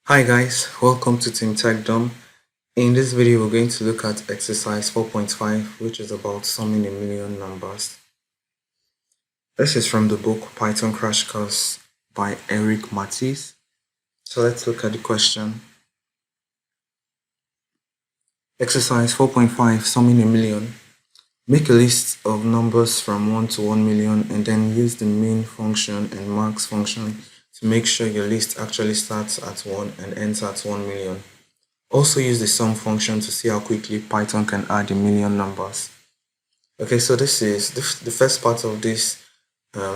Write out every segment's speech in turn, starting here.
Hi guys, welcome to Team TechDom. In this video, we're going to look at exercise 4.5, which is about summing a million numbers. This is from the book Python Crash Course by Eric Matisse. So let's look at the question. Exercise 4.5, summing a million. Make a list of numbers from 1 to 1 million and then use the min function and max function to make sure your list actually starts at 1 and ends at 1 million. Also use the sum function to see how quickly Python can add a million numbers. Okay, so this is the first part of this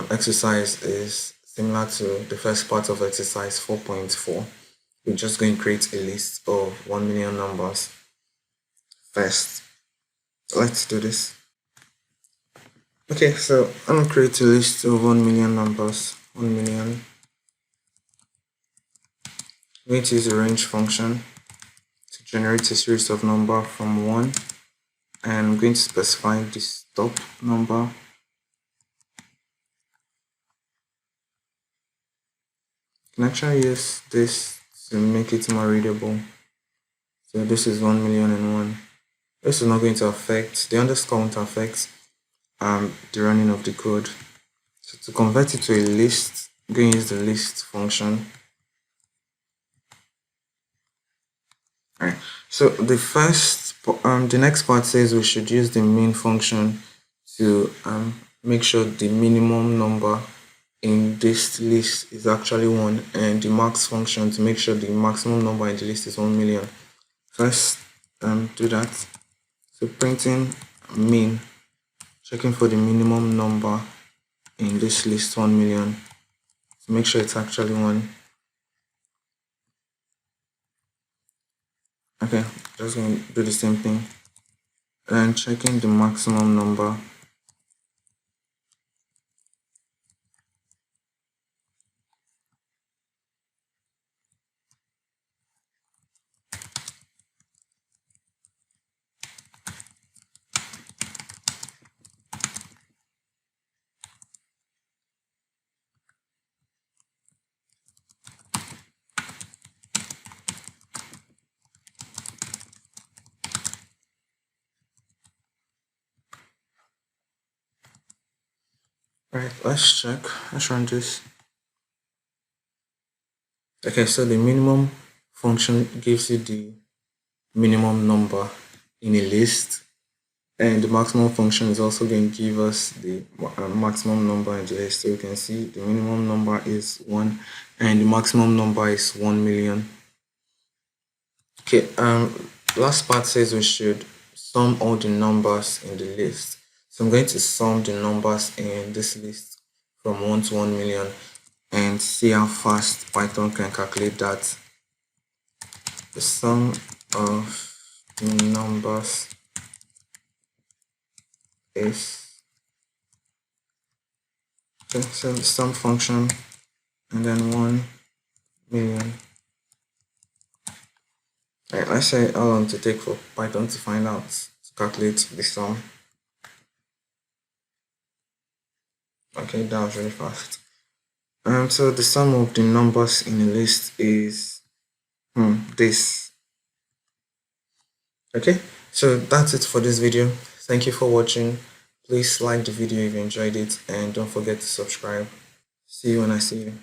exercise is similar to the first part of exercise 4.4. We're just going to create a list of 1 million numbers first. Let's do this. Okay, so I'm going to create a list of 1 million numbers. 1 million. I'm going to use the range function to generate a series of numbers from 1. And I'm going to specify the stop number. You can actually use this to make it more readable. So this is 1,000,001. This is not going to affect, the underscore won't affect the running of the code. So to convert it to a list, I'm going to use the list function. Alright, so the next part says we should use the min function to make sure the minimum number in this list is actually 1, and the max function to make sure the maximum number in the list is 1 million. First, do that. So printing min, checking for the minimum number in this list 1 million to make sure it's actually 1. Okay, just going to do the same thing. And checking the maximum number. Right, let's check. Let's run this. Okay, so the minimum function gives you the minimum number in a list, and the maximum function is also going to give us the maximum number in the list. So you can see the minimum number is 1 and the maximum number is 1 million. Okay, last part says we should sum all the numbers in the list. So I'm going to sum the numbers in this list from 1 to 1 million and see how fast Python can calculate that. The sum of the numbers is, okay, so the sum function and then 1 million. Right, let's say how long to take for Python to find out, to calculate the sum. Okay, that was really fast. So the sum of the numbers in a list is this. Okay, so that's it for this video. Thank you for watching. Please like the video if you enjoyed it, and don't forget to subscribe. See you when I see you.